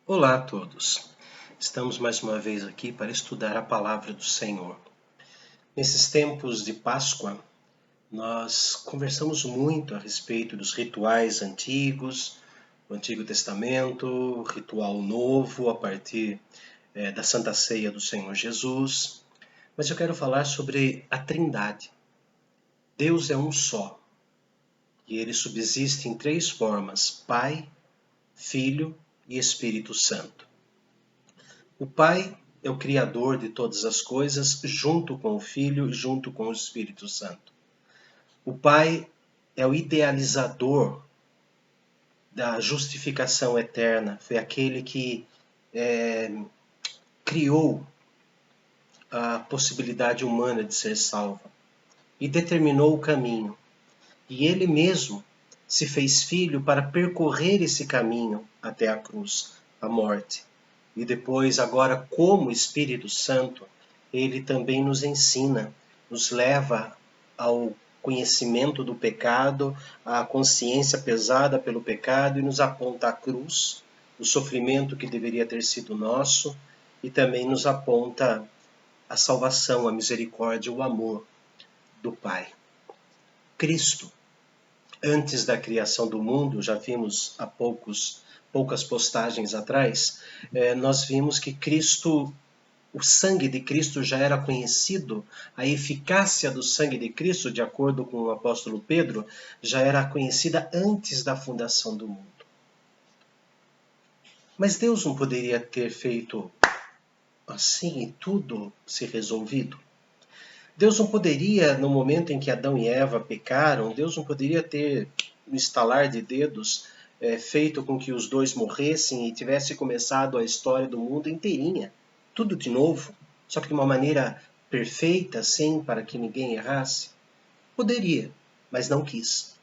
Olá a todos. Estamos mais uma vez aqui para estudar a palavra do Senhor. Nesses tempos de Páscoa, nós conversamos muito a respeito dos rituais antigos, o Antigo Testamento, o ritual novo a partir da Santa Ceia do Senhor Jesus. Mas eu quero falar sobre a Trindade. Deus é um só e ele subsiste em três formas: Pai, Filho e Espírito Santo. O Pai é o Criador de todas as coisas, junto com o Filho e junto com o Espírito Santo. O Pai é o idealizador da justificação eterna, foi aquele que criou a possibilidade humana de ser salva e determinou o caminho. E ele mesmo se fez filho para percorrer esse caminho até a cruz, a morte. E depois, agora, como Espírito Santo, ele também nos ensina, nos leva ao conhecimento do pecado, à consciência pesada pelo pecado e nos aponta a cruz, o sofrimento que deveria ter sido nosso, e também nos aponta a salvação, a misericórdia, o amor do Pai. Cristo, antes da criação do mundo, já vimos há poucas postagens atrás, nós vimos que Cristo, o sangue de Cristo já era conhecido, a eficácia do sangue de Cristo, de acordo com o apóstolo Pedro, já era conhecida antes da fundação do mundo. Mas Deus não poderia ter feito assim e tudo se resolvido? Deus não poderia, no momento em que Adão e Eva pecaram, Deus não poderia ter, no estalar de dedos, feito com que os dois morressem e tivesse começado a história do mundo inteirinha, tudo de novo, só que de uma maneira perfeita, sem para que ninguém errasse? Poderia, mas não quis.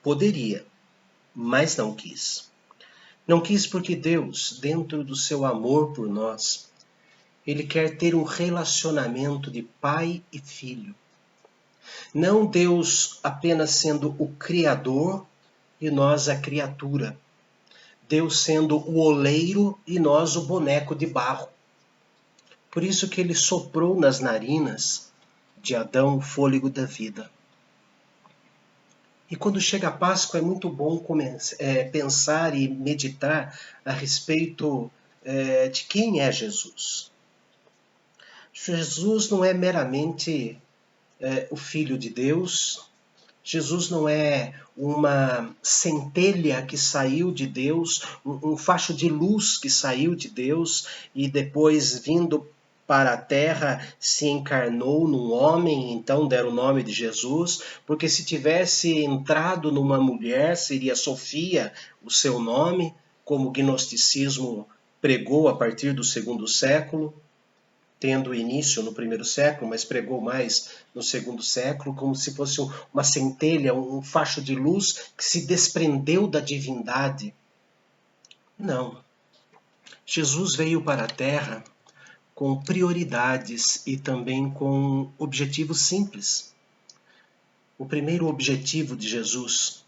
Poderia, mas não quis. Não quis porque Deus, dentro do seu amor por nós, ele quer ter um relacionamento de pai e filho. Não Deus apenas sendo o Criador e nós a criatura. Deus sendo o oleiro e nós o boneco de barro. Por isso que ele soprou nas narinas de Adão o fôlego da vida. E quando chega a Páscoa é muito bom pensar e meditar a respeito de quem é Jesus. Jesus não é meramente o Filho de Deus. Jesus não é uma centelha que saiu de Deus, um facho de luz que saiu de Deus e depois, vindo para a terra, se encarnou num homem, então deram o nome de Jesus, porque se tivesse entrado numa mulher, seria Sofia o seu nome, como o gnosticismo pregou a partir do segundo século, tendo início no primeiro século, mas pregou mais no segundo século, como se fosse uma centelha, um facho de luz que se desprendeu da divindade. Não. Jesus veio para a Terra com prioridades e também com objetivos simples. O primeiro objetivo de Jesus,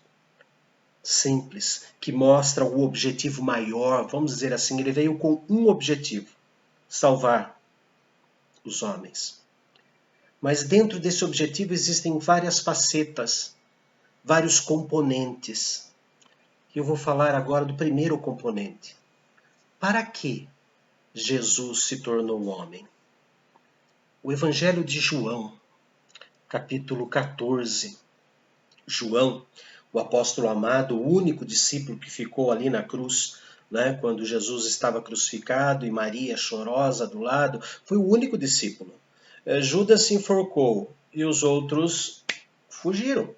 simples, que mostra o objetivo maior, vamos dizer assim, ele veio com um objetivo: salvar os homens. Mas dentro desse objetivo existem várias facetas, vários componentes. Eu vou falar agora do primeiro componente. Para que Jesus se tornou homem? O Evangelho de João, capítulo 14. João, o apóstolo amado, o único discípulo que ficou ali na cruz, quando Jesus estava crucificado e Maria chorosa do lado, foi o único discípulo. Judas se enforcou e os outros fugiram.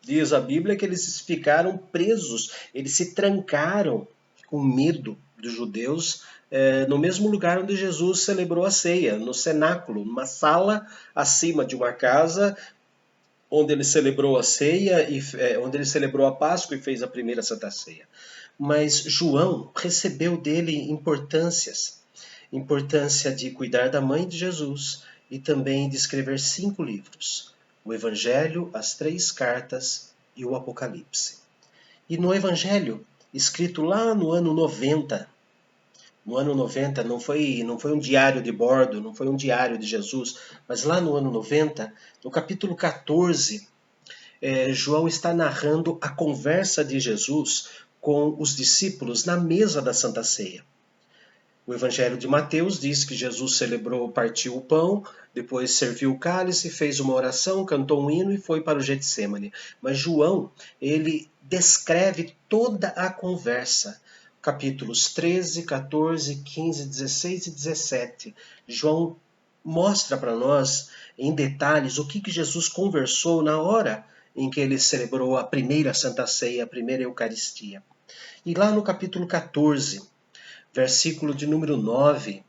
Diz a Bíblia que eles ficaram presos, eles se trancaram com medo dos judeus no mesmo lugar onde Jesus celebrou a ceia, no cenáculo, numa sala acima de uma casa onde ele celebrou a ceia, onde ele celebrou a Páscoa e fez a primeira Santa Ceia. Mas João recebeu dele importância de cuidar da mãe de Jesus e também de escrever 5 livros: o Evangelho, as 3 cartas e o Apocalipse. E no Evangelho, escrito lá no ano 90, No ano 90, não foi um diário de bordo, não foi um diário de Jesus, mas lá no ano 90, no capítulo 14, João está narrando a conversa de Jesus com os discípulos na mesa da Santa Ceia. O Evangelho de Mateus diz que Jesus celebrou, partiu o pão, depois serviu o cálice, fez uma oração, cantou um hino e foi para o Getsemane. Mas João, ele descreve toda a conversa. Capítulos 13, 14, 15, 16 e 17. João mostra para nós em detalhes o que Jesus conversou na hora em que ele celebrou a primeira Santa Ceia, a primeira Eucaristia. E lá no capítulo 14, versículo de número 9,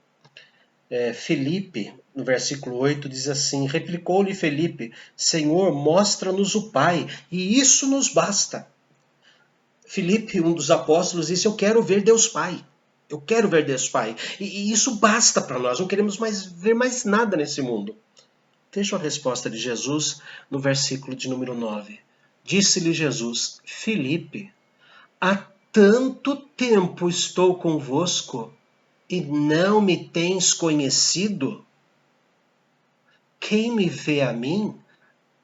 Felipe, no versículo 8, diz assim: replicou-lhe Felipe, Senhor, mostra-nos o Pai, e isso nos basta. Felipe, um dos apóstolos, disse: eu quero ver Deus Pai. Eu quero ver Deus Pai. E isso basta para nós, não queremos ver mais nada nesse mundo. Veja a resposta de Jesus no versículo de número 9. Disse-lhe Jesus: Felipe, há tanto tempo estou convosco e não me tens conhecido? Quem me vê a mim,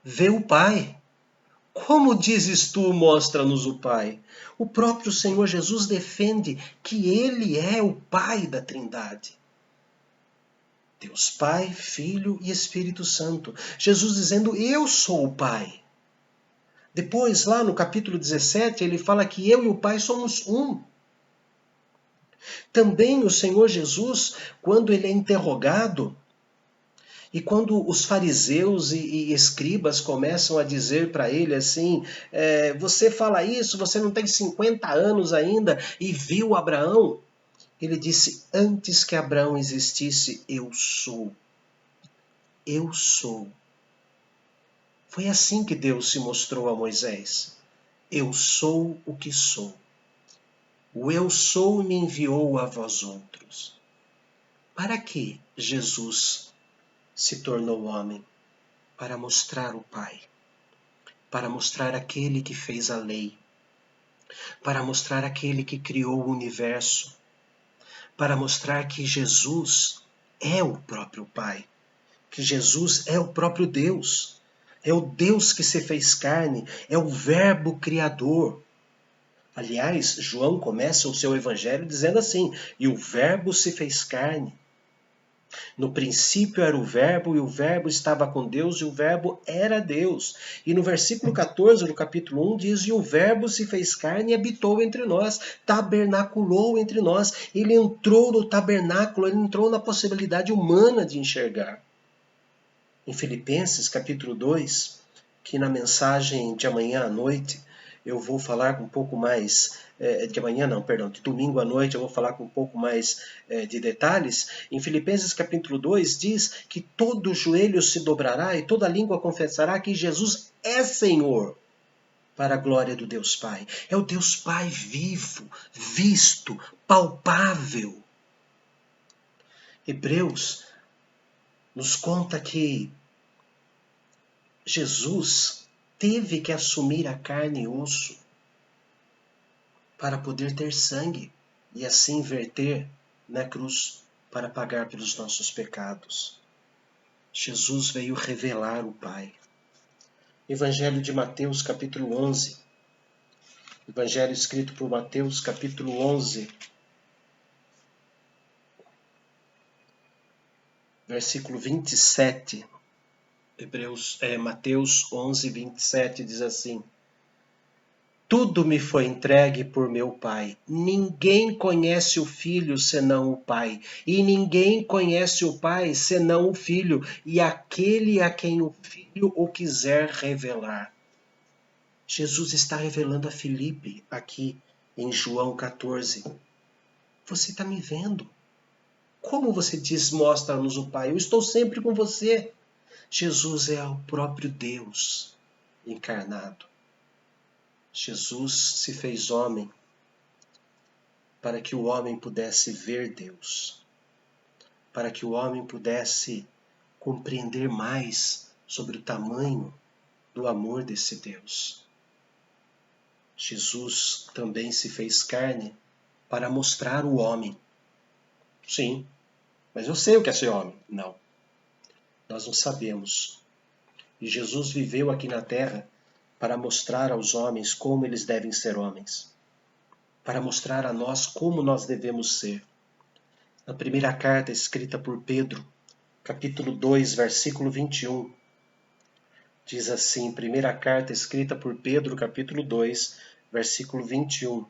vê o Pai. Como dizes tu, mostra-nos o Pai? O próprio Senhor Jesus defende que Ele é o Pai da Trindade. Deus Pai, Filho e Espírito Santo. Jesus dizendo: eu sou o Pai. Depois, lá no capítulo 17, ele fala que eu e o Pai somos um. Também o Senhor Jesus, quando ele é interrogado, e quando os fariseus e escribas começam a dizer para ele assim, você fala isso, você não tem 50 anos ainda e viu Abraão? Ele disse: antes que Abraão existisse, eu sou. Eu sou. Foi assim que Deus se mostrou a Moisés. Eu sou o que sou. O eu sou me enviou a vós outros. Para que Jesus se tornou homem? Para mostrar o Pai. Para mostrar aquele que fez a lei. Para mostrar aquele que criou o universo. Para mostrar que Jesus é o próprio Pai. Que Jesus é o próprio Deus. É o Deus que se fez carne. É o Verbo Criador. Aliás, João começa o seu evangelho dizendo assim: e o Verbo se fez carne. No princípio era o Verbo, e o Verbo estava com Deus, e o Verbo era Deus. E no versículo 14 do capítulo 1 diz: e o Verbo se fez carne e habitou entre nós, tabernaculou entre nós. Ele entrou no tabernáculo, ele entrou na possibilidade humana de enxergar. Em Filipenses capítulo 2, que na mensagem de amanhã à noite eu vou falar um pouco mais, de amanhã não, perdão, de domingo à noite eu vou falar com um pouco mais de detalhes. Em Filipenses capítulo 2 diz que todo joelho se dobrará e toda língua confessará que Jesus é Senhor, para a glória do Deus Pai. É o Deus Pai vivo, visto, palpável. Hebreus nos conta que Jesus teve que assumir a carne e osso para poder ter sangue e assim verter na cruz para pagar pelos nossos pecados. Jesus veio revelar o Pai. Evangelho de Mateus, capítulo 11. Evangelho escrito por Mateus, capítulo 11. Versículo 27. Mateus 11, 27 diz assim: tudo me foi entregue por meu Pai. Ninguém conhece o Filho senão o Pai. E ninguém conhece o Pai senão o Filho, e aquele a quem o Filho o quiser revelar. Jesus está revelando a Filipe aqui em João 14. Você está me vendo? Como você diz, mostra-nos o Pai? Eu estou sempre com você. Jesus é o próprio Deus encarnado. Jesus se fez homem para que o homem pudesse ver Deus, para que o homem pudesse compreender mais sobre o tamanho do amor desse Deus. Jesus também se fez carne para mostrar o homem, Sim, mas eu sei o que é ser homem. Não, nós não sabemos. E Jesus viveu aqui na terra para mostrar aos homens como eles devem ser homens, para mostrar a nós como nós devemos ser. Na primeira carta escrita por Pedro, capítulo 2, versículo 21, diz assim, primeira carta escrita por Pedro, capítulo 2, versículo 21.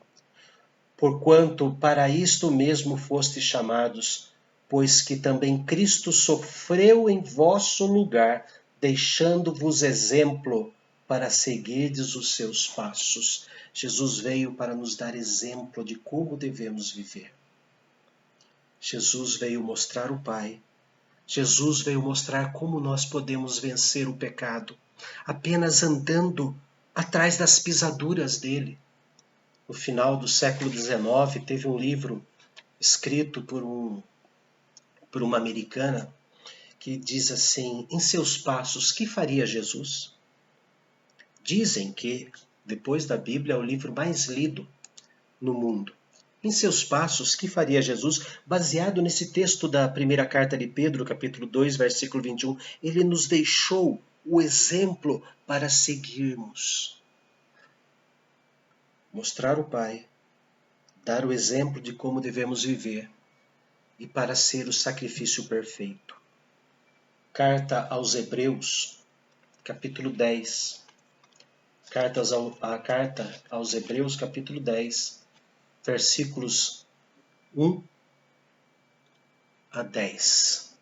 Porquanto para isto mesmo fostes chamados, pois que também Cristo sofreu em vosso lugar, deixando-vos exemplo para seguirdes os seus passos. Jesus veio para nos dar exemplo de como devemos viver. Jesus veio mostrar o Pai. Jesus veio mostrar como nós podemos vencer o pecado, apenas andando atrás das pisaduras dele. No final do século XIX, teve um livro escrito por uma americana que diz assim, em seus passos, que faria Jesus? Dizem que, depois da Bíblia, é o livro mais lido no mundo. Em seus passos, que faria Jesus? Baseado nesse texto da primeira carta de Pedro, capítulo 2, versículo 21, ele nos deixou o exemplo para seguirmos. Mostrar o Pai, dar o exemplo de como devemos viver e para ser o sacrifício perfeito. Carta aos Hebreus, capítulo 10. A carta aos Hebreus, capítulo 10, versículos 1 a 10.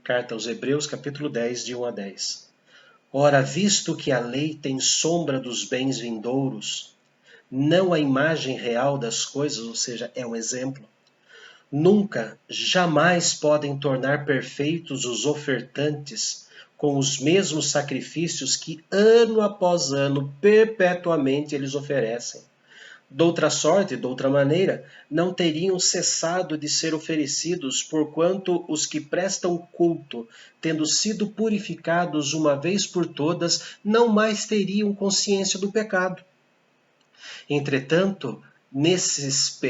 Carta aos Hebreus, capítulo 10, de 1 a 10. Ora, visto que a lei tem sombra dos bens vindouros, não a imagem real das coisas, ou seja, é um exemplo, nunca, jamais podem tornar perfeitos os ofertantes com os mesmos sacrifícios que ano após ano, perpetuamente eles oferecem. Doutra sorte, doutra maneira, não teriam cessado de ser oferecidos, porquanto os que prestam culto, tendo sido purificados uma vez por todas, não mais teriam consciência do pecado. Entretanto, nesses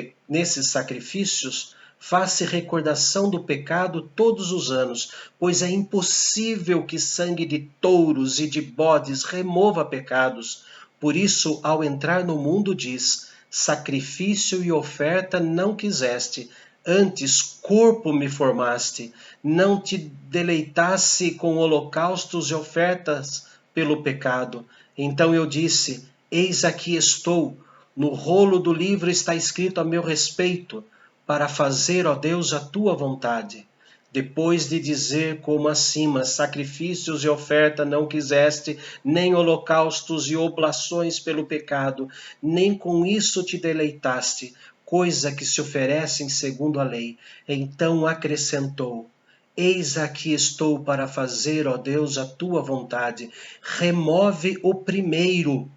sacrifícios, faz-se recordação do pecado todos os anos, pois é impossível que sangue de touros e de bodes remova pecados. Por isso, ao entrar no mundo, diz: sacrifício e oferta não quiseste, antes corpo me formaste. Não te deleitasse com holocaustos e ofertas pelo pecado. Então eu disse: eis aqui estou. No rolo do livro está escrito a meu respeito, para fazer, ó Deus, a tua vontade. Depois de dizer como acima, sacrifícios e oferta não quiseste, nem holocaustos e oblações pelo pecado, nem com isso te deleitaste, coisa que se oferecem segundo a lei. Então acrescentou: eis aqui estou para fazer, ó Deus, a tua vontade. Remove o primeiro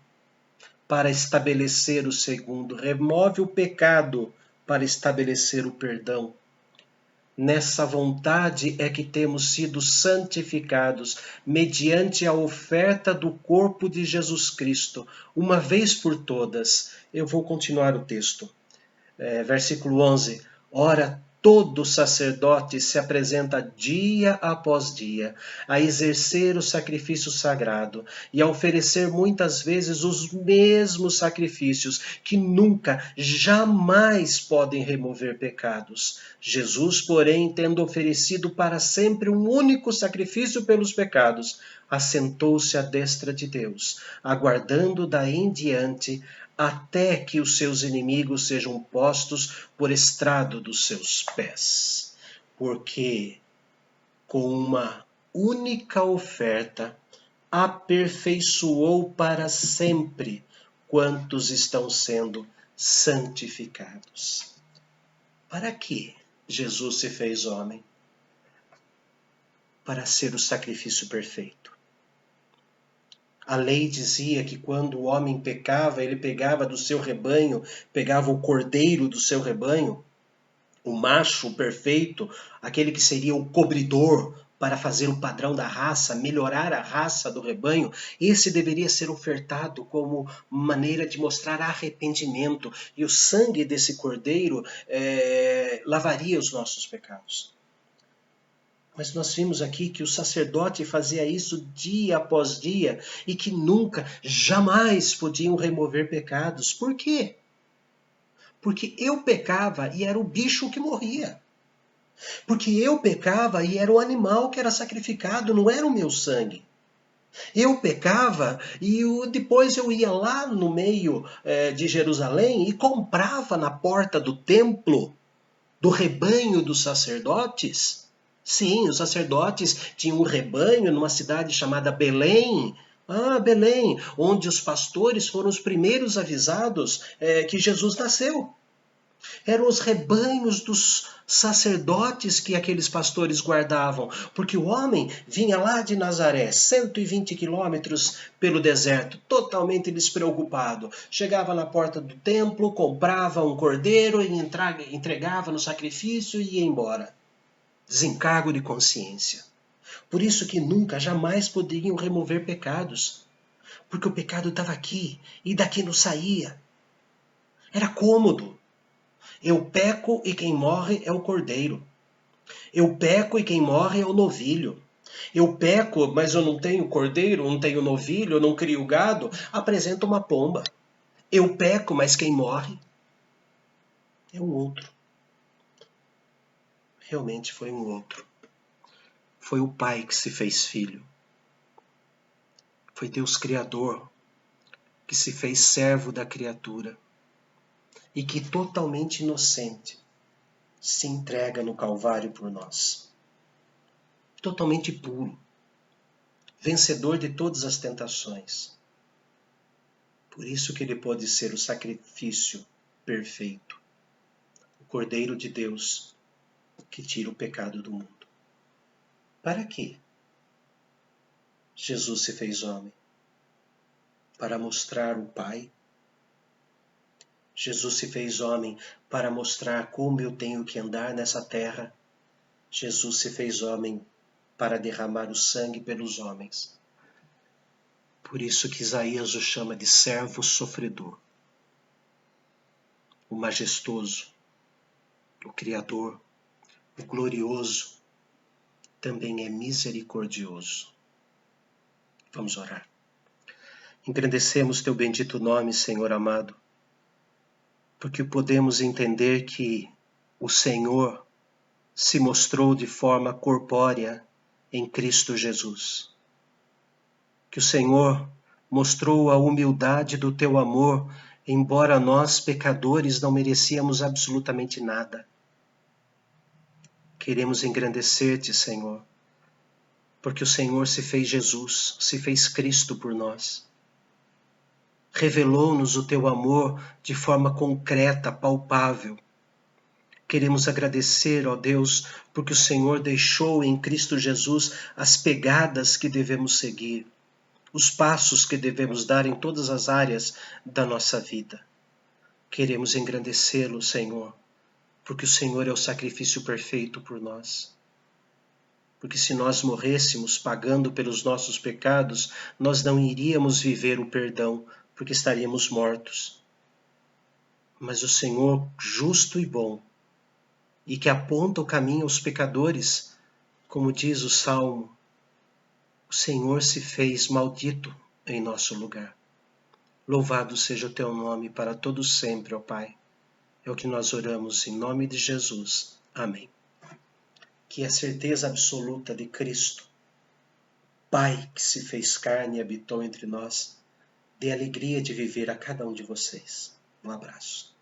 para estabelecer o segundo. Remove o pecado para estabelecer o perdão. Nessa vontade é que temos sido santificados, mediante a oferta do corpo de Jesus Cristo, uma vez por todas. Eu vou continuar o texto. Versículo 11. Ora, todo sacerdote se apresenta dia após dia a exercer o sacrifício sagrado e a oferecer muitas vezes os mesmos sacrifícios que nunca, jamais podem remover pecados. Jesus, porém, tendo oferecido para sempre um único sacrifício pelos pecados, assentou-se à destra de Deus, aguardando daí em diante até que os seus inimigos sejam postos por estrado dos seus pés. Porque com uma única oferta aperfeiçoou para sempre quantos estão sendo santificados. Para que Jesus se fez homem? Para ser o sacrifício perfeito. A lei dizia que quando o homem pecava, ele pegava do seu rebanho, pegava o cordeiro do seu rebanho, o macho perfeito, aquele que seria o cobridor para fazer o padrão da raça, melhorar a raça do rebanho, esse deveria ser ofertado como maneira de mostrar arrependimento. E o sangue desse cordeiro lavaria os nossos pecados. Mas nós vimos aqui que o sacerdote fazia isso dia após dia e que nunca, jamais podiam remover pecados. Por quê? Porque eu pecava e era o bicho que morria. Porque eu pecava e era o animal que era sacrificado, não era o meu sangue. Eu pecava e depois eu ia lá no meio de Jerusalém e comprava na porta do templo, do rebanho dos sacerdotes. Sim, os sacerdotes tinham um rebanho numa cidade chamada Belém. Ah, Belém, onde os pastores foram os primeiros avisados que Jesus nasceu. Eram os rebanhos dos sacerdotes que aqueles pastores guardavam, porque o homem vinha lá de Nazaré, 120 quilômetros pelo deserto, totalmente despreocupado. Chegava na porta do templo, comprava um cordeiro e entregava no sacrifício e ia embora. Desencargo de consciência. Por isso que nunca, jamais poderiam remover pecados, porque o pecado estava aqui e daqui não saía. Era cômodo. Eu peco e quem morre é o cordeiro. Eu peco e quem morre é o novilho. Eu peco, mas eu não tenho cordeiro, não tenho novilho, eu não crio gado, apresenta uma pomba. Eu peco, mas quem morre é um outro. Realmente foi um outro. Foi o Pai que se fez filho. Foi Deus Criador que se fez servo da criatura e que, totalmente inocente, se entrega no Calvário por nós. Totalmente puro, vencedor de todas as tentações. Por isso que ele pôde ser o sacrifício perfeito, o Cordeiro de Deus que tira o pecado do mundo. Para quê? Jesus se fez homem. Para mostrar o Pai. Jesus se fez homem para mostrar como eu tenho que andar nessa terra. Jesus se fez homem para derramar o sangue pelos homens. Por isso que Isaías o chama de servo sofredor. O majestoso, o Criador, o glorioso, também é misericordioso. Vamos orar. Engrandecemos teu bendito nome, Senhor amado, porque podemos entender que o Senhor se mostrou de forma corpórea em Cristo Jesus. Que o Senhor mostrou a humildade do teu amor, embora nós, pecadores, não merecíamos absolutamente nada. Queremos engrandecer-te, Senhor, porque o Senhor se fez Jesus, se fez Cristo por nós. Revelou-nos o teu amor de forma concreta, palpável. Queremos agradecer, ó Deus, porque o Senhor deixou em Cristo Jesus as pegadas que devemos seguir, os passos que devemos dar em todas as áreas da nossa vida. Queremos engrandecê-lo, Senhor, porque o Senhor é o sacrifício perfeito por nós. Porque se nós morrêssemos pagando pelos nossos pecados, nós não iríamos viver o perdão, porque estaríamos mortos. Mas o Senhor, justo e bom, e que aponta o caminho aos pecadores, como diz o Salmo, o Senhor se fez maldito em nosso lugar. Louvado seja o teu nome para todos sempre, ó Pai. É o que nós oramos em nome de Jesus. Amém. Que a certeza absoluta de Cristo, Pai que se fez carne e habitou entre nós, dê alegria de viver a cada um de vocês. Um abraço.